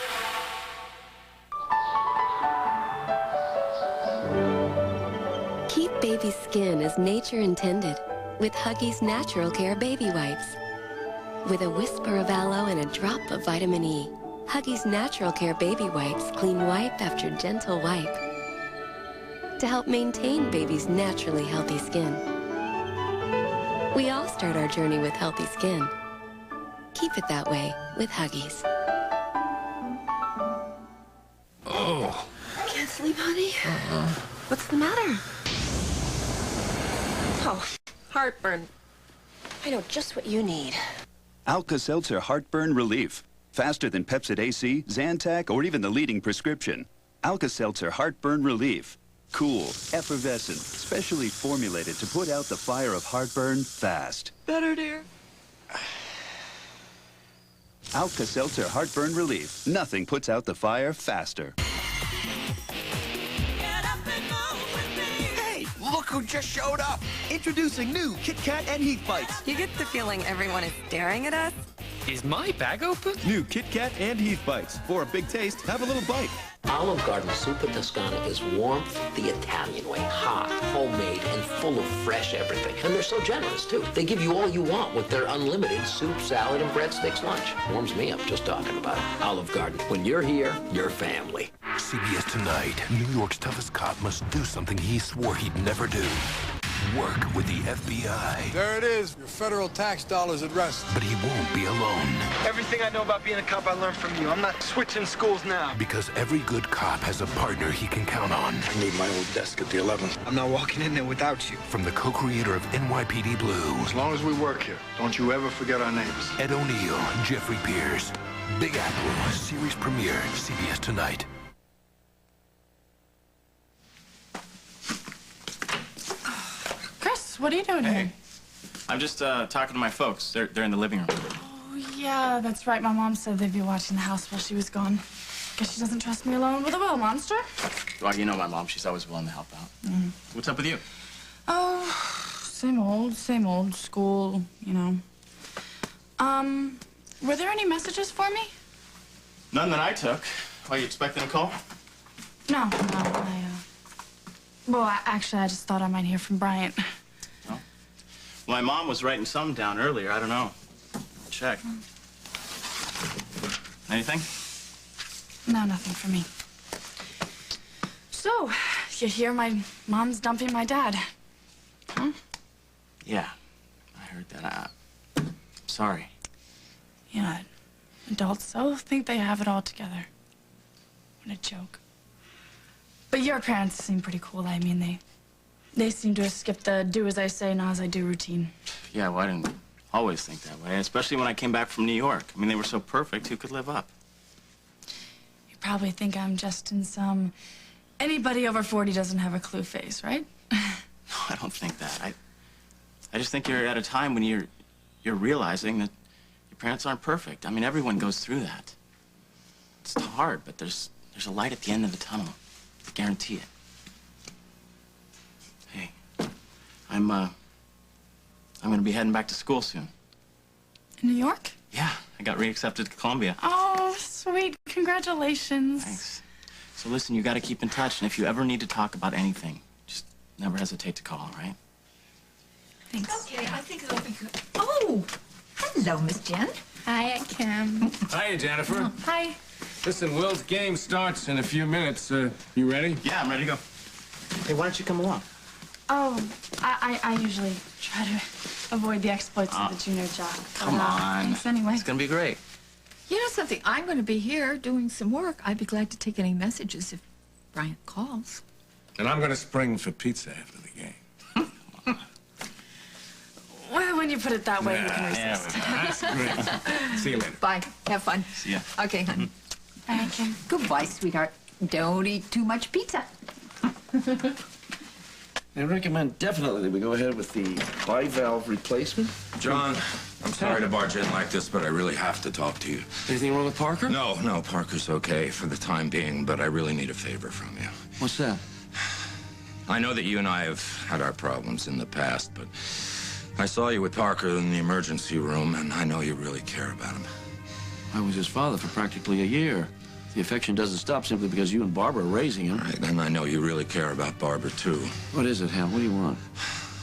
Speaker 7: Keep baby's skin as nature intended with Huggies Natural Care Baby Wipes. With a whisper of aloe and a drop of vitamin E, Huggies Natural Care Baby Wipes clean wipe after gentle wipe. to help maintain baby's naturally healthy skin. We all start our journey with healthy skin. Keep it that way with Huggies.
Speaker 1: Oh.
Speaker 9: Can't sleep, honey? What's the matter? Oh, heartburn. I know just what you need.
Speaker 11: Alka-Seltzer Heartburn Relief. Faster than Pepcid AC, Zantac, or even the leading prescription. Alka-Seltzer Heartburn Relief. Cool, effervescent, specially formulated to put out the fire of heartburn fast.
Speaker 9: Better, dear.
Speaker 11: Alka-Seltzer Heartburn Relief. Nothing puts out the fire faster.
Speaker 12: Hey, look who just showed up. Introducing new Kit Kat and Heath Bites.
Speaker 9: You get the feeling everyone is staring at us?
Speaker 12: Is my bag open?
Speaker 11: New Kit Kat and Heath Bites. For a big taste, have a little bite.
Speaker 13: Olive Garden Super Toscana is warmth the Italian way, hot, homemade, and full of fresh everything. And they're so generous, too. They give you all you want with their unlimited soup, salad, and breadsticks lunch. Warms me up just talking about it. Olive Garden. When you're here, you're family.
Speaker 10: CBS Tonight. New York's toughest cop must do something he swore he'd never do. Work with the FBI.
Speaker 25: There it is, your federal tax dollars at rest.
Speaker 10: But he won't be alone.
Speaker 25: Everything I know about being a cop I learned from you. I'm not switching schools now.
Speaker 10: Because every good cop has a partner he can count on.
Speaker 25: I need my old desk at the 11th. I'm not walking in there without you.
Speaker 10: From the co-creator of NYPD Blue.
Speaker 25: As long as we work here, don't you ever forget our names.
Speaker 10: Ed O'Neill, Jeffrey Pierce. Big Apple, series premiere, CBS Tonight.
Speaker 23: What are you doing here?
Speaker 3: I'm just talking to my folks. They're in the living room.
Speaker 23: Oh, yeah, that's right. My mom said they'd be watching the house while she was gone. Guess she doesn't trust me alone with a well monster.
Speaker 3: Well, you know my mom. She's always willing to help out. What's up with you?
Speaker 23: Oh, same old school, you know. Were there any messages for me?
Speaker 3: None that I took. Why, you expecting a call?
Speaker 23: No. Well, actually, I just thought I might hear from Bryant.
Speaker 3: My mom was writing some down earlier. I don't know. I'll check. Anything?
Speaker 23: No, nothing for me. So, you hear my mom's dumping my dad. Huh?
Speaker 3: Yeah, I heard that. I'm sorry.
Speaker 23: Yeah, adults so think they have it all together. What a joke. But your parents seem pretty cool. I mean, they seem to have skipped the do as I say, not as I do routine.
Speaker 3: Yeah, well, I didn't always think that way, especially when I came back from New York. I mean, they were so perfect, who could live up?
Speaker 23: You probably think I'm just in some anybody over 40 doesn't have a clue phase, right?
Speaker 3: No, I don't think that. I just think you're at a time when you're realizing that your parents aren't perfect. I mean, everyone goes through that. It's hard, but there's a light at the end of the tunnel. I guarantee it. Hey, I'm gonna be heading back to school soon.
Speaker 23: In New York?
Speaker 3: Yeah, I got reaccepted to Columbia.
Speaker 23: Oh, sweet. Congratulations.
Speaker 3: Thanks. So listen, you gotta keep in touch, and if you ever need to talk about anything, just never hesitate to call, all right?
Speaker 23: Thanks.
Speaker 14: Okay, I think it'll be good. Oh, hello, Miss Jen.
Speaker 23: Hi, Kim.
Speaker 24: Hiya, Jennifer.
Speaker 23: Hi.
Speaker 24: Listen, Will's game starts in a few minutes. You ready?
Speaker 3: Yeah, I'm ready to go. Hey, why don't you come along?
Speaker 23: Oh, I usually try to avoid the exploits of the junior jock.
Speaker 3: Come on.
Speaker 23: Thanks anyway.
Speaker 3: It's gonna be great.
Speaker 14: You know something? I'm going to be here doing some work. I'd be glad to take any messages if Bryant calls.
Speaker 24: And I'm gonna spring for pizza after the game.
Speaker 23: Well, when you put it that way, you can resist.
Speaker 24: That's great. See you later.
Speaker 14: Bye. Have fun.
Speaker 3: See ya.
Speaker 14: Okay, honey.
Speaker 23: Bye, Kim.
Speaker 14: Goodbye, sweetheart. Don't eat too much pizza.
Speaker 17: I recommend definitely that we go ahead with the bivalve replacement.
Speaker 22: John, I'm sorry to barge in like this, but I really have to talk to you.
Speaker 17: Anything wrong with Parker?
Speaker 22: No, Parker's okay for the time being, but I really need a favor from you.
Speaker 17: What's that?
Speaker 22: I know that you and I have had our problems in the past, but I saw you with Parker in the emergency room, and I know you really care about him.
Speaker 17: I was his father for practically a year. The affection doesn't stop simply because you and Barbara are raising him.
Speaker 22: Right, and I know you really care about Barbara, too.
Speaker 17: What is it, Hal? What do you want?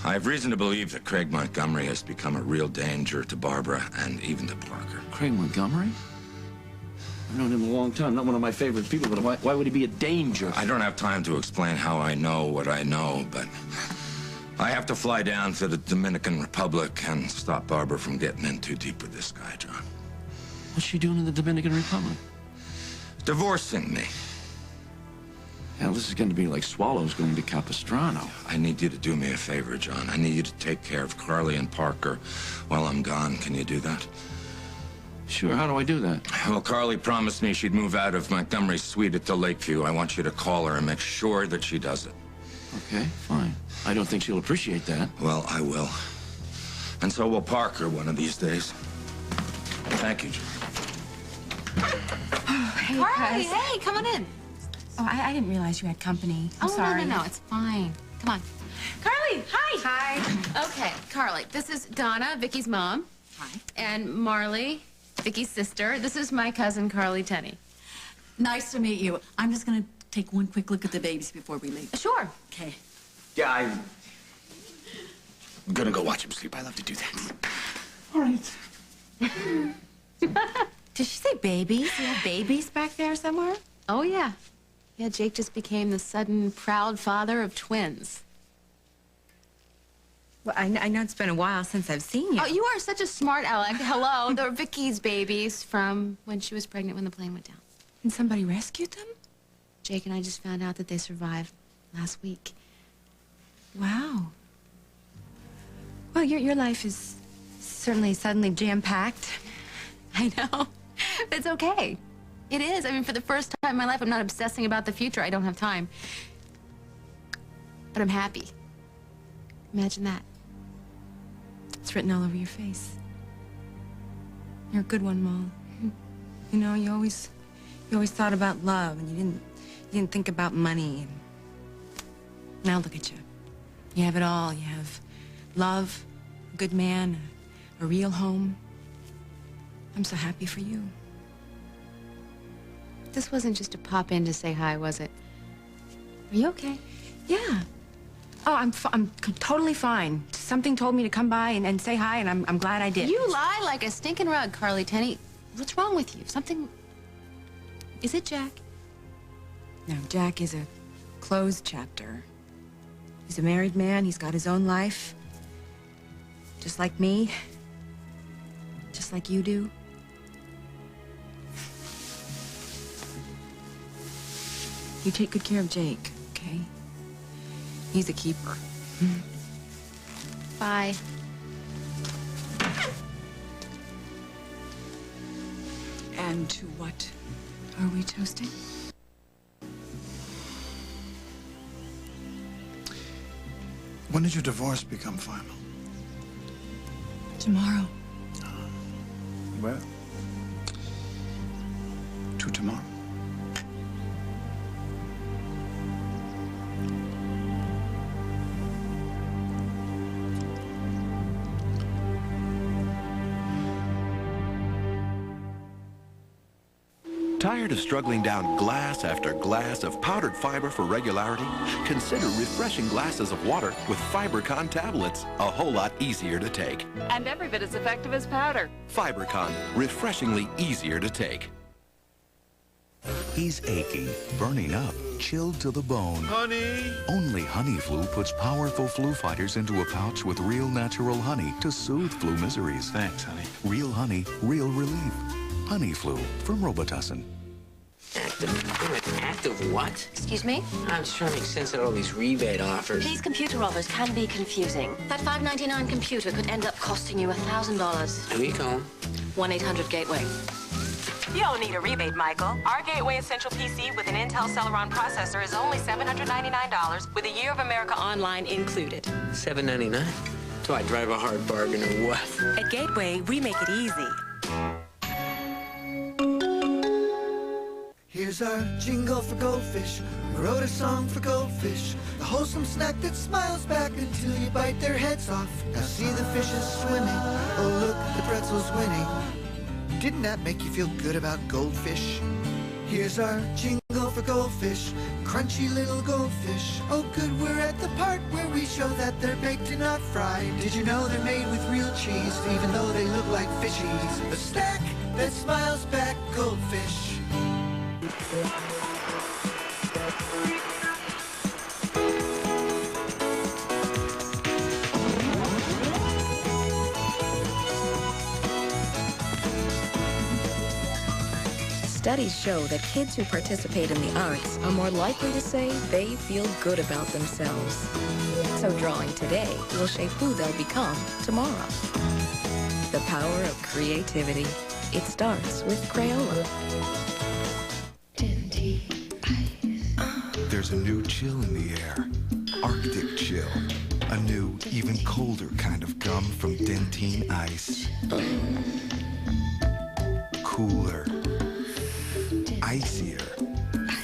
Speaker 22: I have reason to believe that Craig Montgomery has become a real danger to Barbara and even to Parker.
Speaker 17: Craig Montgomery? I've known him a long time. Not one of my favorite people, but why would he be a danger?
Speaker 22: I don't have time to explain how I know what I know, but I have to fly down to the Dominican Republic and stop Barbara from getting in too deep with this guy, John.
Speaker 17: What's she doing in the Dominican Republic?
Speaker 22: Divorcing me.
Speaker 17: Hell, this is going to be like swallows going to Capistrano.
Speaker 22: I need you to do me a favor, John. I need you to take care of Carly and Parker while I'm gone. Can you do that?
Speaker 17: Sure, how do I do that?
Speaker 22: Well, Carly promised me she'd move out of Montgomery's suite at the Lakeview. I want you to call her and make sure that she does it.
Speaker 17: Okay, fine. I don't think she'll appreciate that.
Speaker 22: Well, I will. And so will Parker one of these days. Thank you, John.
Speaker 21: Hey,
Speaker 2: Carly,
Speaker 21: Cuz.
Speaker 2: hey, come on in.
Speaker 21: Oh, I didn't realize you had company. I'm
Speaker 2: Oh,
Speaker 21: sorry.
Speaker 2: no, it's fine. Come on. Carly, hi.
Speaker 21: Hi.
Speaker 2: Okay, Carly, this is Donna, Vicky's mom. Hi. And Marley, Vicky's sister. This is my cousin, Carly Tenney.
Speaker 16: Nice to meet you. I'm just gonna take one quick look at the babies before we leave.
Speaker 2: Sure.
Speaker 16: Okay.
Speaker 1: Yeah, I'm gonna go watch him sleep. I love to do that.
Speaker 16: All right.
Speaker 21: Did she say babies? You have babies back there somewhere?
Speaker 2: Oh, yeah. Yeah, Jake just became the sudden proud father of twins.
Speaker 21: Well, I know it's been a while since I've seen you.
Speaker 2: Oh, you are such a smart aleck. Hello, they're Vicky's babies from when she was pregnant when the plane went down.
Speaker 21: And somebody rescued them?
Speaker 2: Jake and I just found out that they survived last week.
Speaker 21: Wow. Well, your life is certainly suddenly jam-packed.
Speaker 2: I know. It's okay. It is. I mean, for the first time in my life, I'm not obsessing about the future. I don't have time. But I'm happy. Imagine that.
Speaker 21: It's written all over your face. You're a good one, Mom. You know, you always thought about love, and you didn't think about money. And now look at you. You have it all. You have love, a good man, a real home. I'm so happy for you.
Speaker 2: This wasn't just a pop in to say hi, was it? Are you okay?
Speaker 21: Yeah. Oh, I'm totally fine. Something told me to come by and say hi, and I'm glad I did.
Speaker 2: You lie like a stinking rug, Carly Tenney. What's wrong with you? Something... Is it Jack?
Speaker 21: No, Jack is a closed chapter. He's a married man. He's got his own life. Just like me. Just like you do. You take good care of Jake, okay? He's a keeper.
Speaker 2: Bye.
Speaker 16: And to what are we toasting?
Speaker 8: When did your divorce become final?
Speaker 16: Tomorrow.
Speaker 8: Well, to tomorrow.
Speaker 10: Tired of struggling down glass after glass of powdered fiber for regularity? Consider refreshing glasses of water with FiberCon tablets. A whole lot easier to take.
Speaker 18: And every bit as effective as powder.
Speaker 10: FiberCon, refreshingly easier to take.
Speaker 19: He's achy, burning up, chilled to the bone.
Speaker 12: Honey!
Speaker 19: Only Honey Flu puts powerful flu fighters into a pouch with real natural honey to soothe flu miseries.
Speaker 1: Thanks, honey.
Speaker 19: Real honey, real relief. Honey Flu from Robitussin.
Speaker 4: Active what?
Speaker 9: Excuse me?
Speaker 4: I'm just trying to make sense of all these rebate offers.
Speaker 9: These computer offers can be confusing. That $5.99 computer could end up costing you $1,000.
Speaker 4: Who you calling?
Speaker 9: 1-800-GATEWAY.
Speaker 20: You don't need a rebate, Michael. Our Gateway Essential PC with an Intel Celeron processor is only $799 with a Year of America Online included.
Speaker 4: $7.99. So I drive a hard bargain or what?
Speaker 20: At Gateway, we make it easy.
Speaker 12: Here's our jingle for goldfish. We wrote a song for goldfish. The wholesome snack that smiles back until you bite their heads off. Now see the fishes swimming. Oh, look, the pretzel's winning. Didn't that make you feel good about goldfish? Here's our jingle for goldfish. Crunchy little goldfish. Oh, good, we're at the part where we show that they're baked and not fried. Did you know they're made with real cheese, even though they look like fishies? The snack that smiles back, goldfish.
Speaker 5: Studies show that kids who participate in the arts are more likely to say they feel good about themselves. So drawing today will shape who they'll become tomorrow. The power of creativity. It starts with Crayola.
Speaker 19: There's a new chill in the air. Arctic chill. A new, even colder kind of gum from Dentine Ice. Cooler. Icier.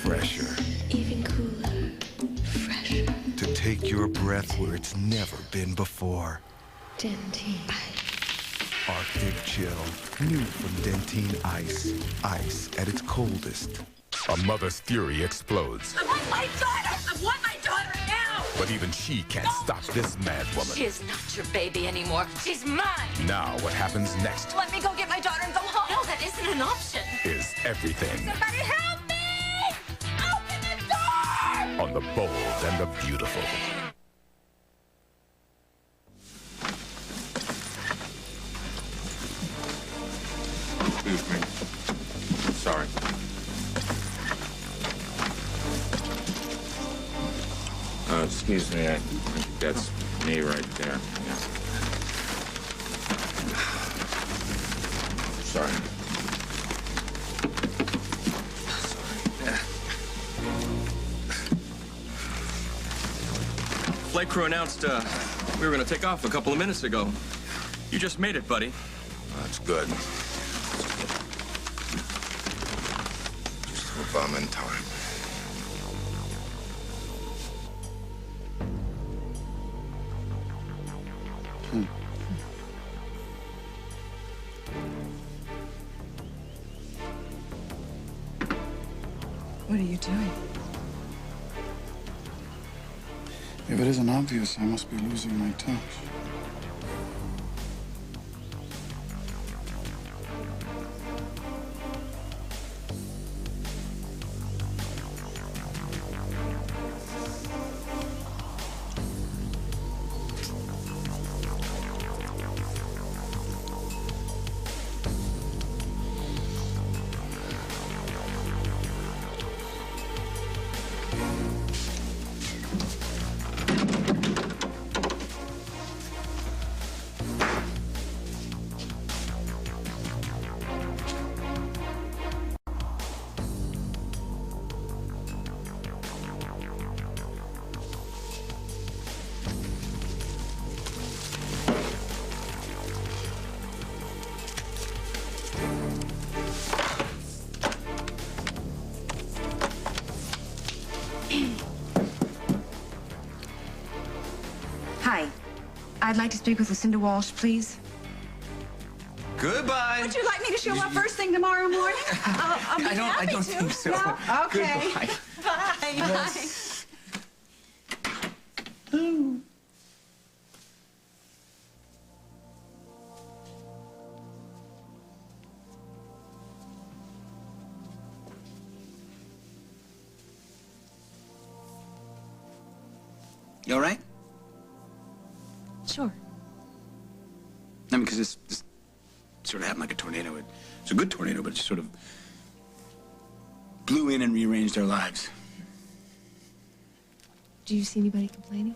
Speaker 19: Fresher.
Speaker 5: Even cooler. Fresher.
Speaker 19: To take your breath where it's never been before.
Speaker 5: Dentine.
Speaker 19: Arctic chill. New from Dentine Ice. Ice at its coldest.
Speaker 6: A mother's fury explodes.
Speaker 7: I want my daughter! I want my daughter now!
Speaker 6: But even she can't stop this mad woman.
Speaker 7: She is not your baby anymore. She's mine!
Speaker 6: Now what happens next
Speaker 7: Let me go get my daughter and go home! No, that isn't an option!
Speaker 6: is everything.
Speaker 7: Somebody help me! Open the door!
Speaker 6: On the bold and the beautiful.
Speaker 22: Excuse me. Sorry. Excuse me, I think that's me right there. Yeah. Sorry.
Speaker 11: Flight crew announced we were going to take off a couple of minutes ago. You just made it, buddy.
Speaker 22: That's good. Just hope I'm in time.
Speaker 14: What are you doing?
Speaker 8: If it isn't obvious, I must be losing my touch.
Speaker 21: Hi. I'd like to speak with Lucinda Walsh, please.
Speaker 1: Goodbye.
Speaker 16: Would you like me to show up first thing tomorrow morning? I'll be
Speaker 1: I don't
Speaker 16: to.
Speaker 1: think so.
Speaker 16: No? Okay.
Speaker 1: Goodbye.
Speaker 16: Bye.
Speaker 1: Yes. You all right?
Speaker 21: Sure.
Speaker 1: I mean, because this sort of happened like a tornado. It's a good tornado, but it just sort of blew in and rearranged our lives.
Speaker 21: Do you see anybody complaining?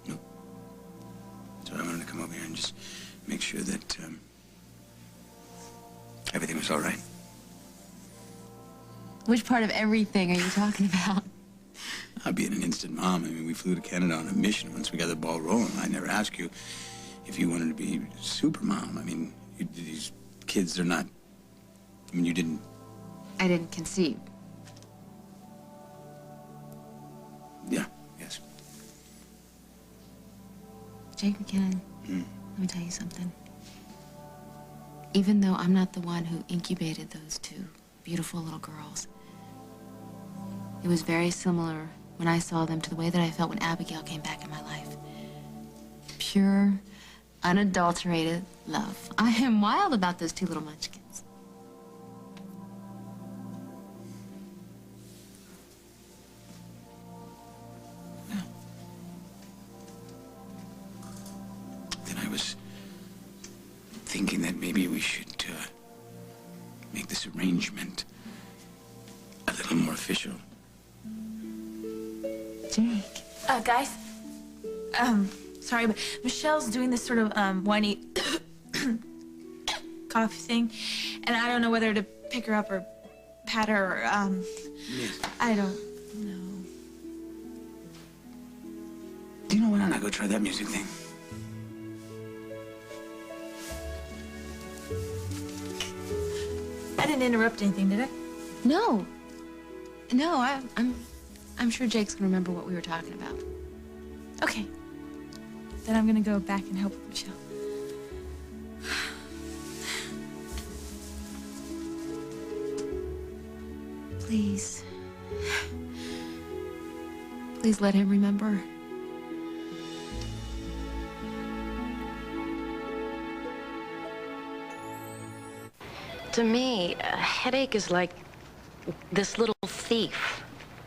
Speaker 1: No. So I wanted to come over here and just make sure that everything was all right.
Speaker 21: Which part of everything are you talking about?
Speaker 1: I'd be an instant mom. I mean, we flew to Canada on a mission once we got the ball rolling. I never asked you if you wanted to be super mom. I mean, these kids, they're not... I mean, you didn't...
Speaker 21: I didn't conceive.
Speaker 1: Yeah, yes.
Speaker 21: Jake McKinnon, let me tell you something. Even though I'm not the one who incubated those two beautiful little girls, it was very similar when I saw them to the way that I felt when Abigail came back in my life. Pure, unadulterated love. I am wild about those two little munchkins.
Speaker 1: maybe we should make this arrangement a little more official.
Speaker 23: Jake. Guys. Sorry, but Michelle's doing this sort of whiny cough thing, and I don't know whether to pick her up or pat her or
Speaker 1: Yes.
Speaker 23: I don't know.
Speaker 1: Do you know what? I'm not gonna try that music thing.
Speaker 23: I didn't interrupt anything, did I?
Speaker 2: No. No, I'm sure Jake's gonna remember what we were talking about.
Speaker 23: Okay. Then I'm gonna go back and help with Michelle.
Speaker 2: Please. Please let him remember.
Speaker 9: To me, a headache is like this little thief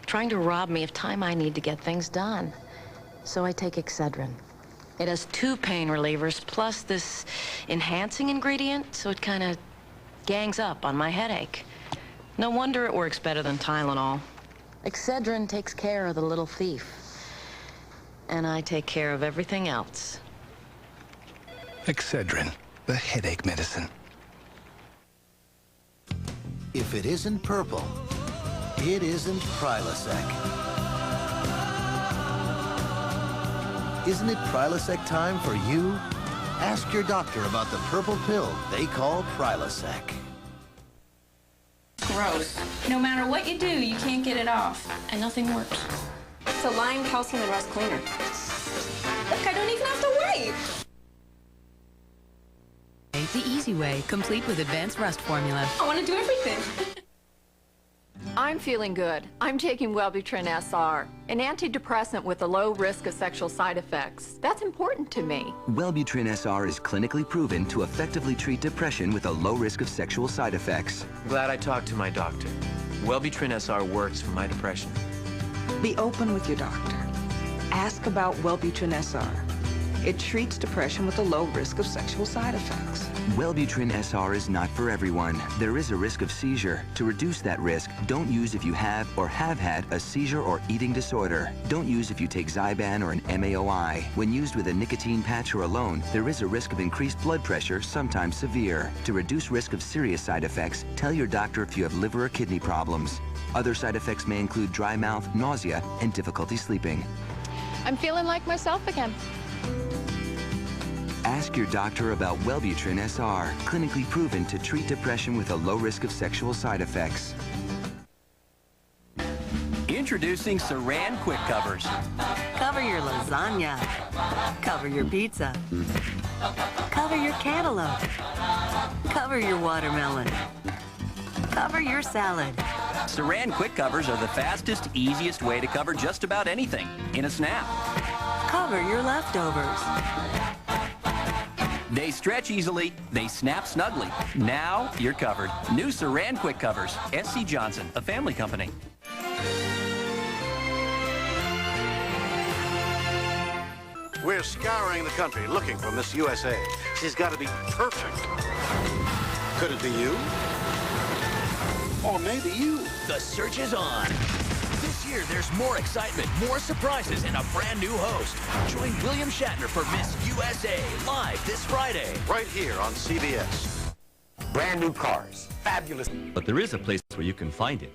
Speaker 9: trying to rob me of time I need to get things done. So I take Excedrin. It has 2 pain relievers plus this enhancing ingredient, so it kind of gangs up on my headache. No wonder it works better than Tylenol. Excedrin takes care of the little thief, and I take care of everything else.
Speaker 19: Excedrin, the headache medicine.
Speaker 3: If it isn't purple, it isn't Prilosec. Isn't it Prilosec time for you? Ask your doctor about the purple pill they call Prilosec.
Speaker 23: Gross. No matter what you do, you can't get it off, and nothing works.
Speaker 9: It's a lime, calcium, and rust cleaner.
Speaker 23: Look, I don't even have to wait.
Speaker 13: The easy way, complete with advanced rust formula.
Speaker 23: I want to do everything.
Speaker 18: I'm feeling good. I'm taking Wellbutrin SR, an antidepressant with a low risk of sexual side effects. That's important to me.
Speaker 15: Wellbutrin SR is clinically proven to effectively treat depression with a low risk of sexual side effects.
Speaker 24: Glad I talked to my doctor. Wellbutrin SR works for my depression.
Speaker 25: Be open with your doctor. Ask about Wellbutrin SR. It treats depression with a low risk of sexual side effects.
Speaker 15: Wellbutrin SR is not for everyone. There is a risk of seizure. To reduce that risk, don't use if you have or have had a seizure or eating disorder. Don't use if you take Zyban or an MAOI. When used with a nicotine patch or alone, there is a risk of increased blood pressure, sometimes severe. To reduce risk of serious side effects, tell your doctor if you have liver or kidney problems. Other side effects may include dry mouth, nausea, and difficulty sleeping.
Speaker 18: I'm feeling like myself again.
Speaker 15: Ask your doctor about Wellbutrin SR, clinically proven to treat depression with a low risk of sexual side effects.
Speaker 26: Introducing Saran Quick Covers.
Speaker 27: Cover your lasagna. Cover your pizza. Cover your cantaloupe. Cover your watermelon. Cover your salad.
Speaker 26: Saran Quick Covers are the fastest, easiest way to cover just about anything in a snap.
Speaker 27: Cover your leftovers.
Speaker 26: They stretch easily, they snap snugly. Now you're covered. New Saran Quick Covers. SC Johnson, a family company.
Speaker 28: We're scouring the country looking for Miss USA. She's got to be perfect. Could it be you? Or maybe you.
Speaker 29: The search is on. This year, there's more excitement, more surprises, and a brand new host. Join William Shatner for Miss USA live this Friday.
Speaker 28: Right here on CBS.
Speaker 30: Brand new cars. Fabulous.
Speaker 31: But there is a place where you can find it.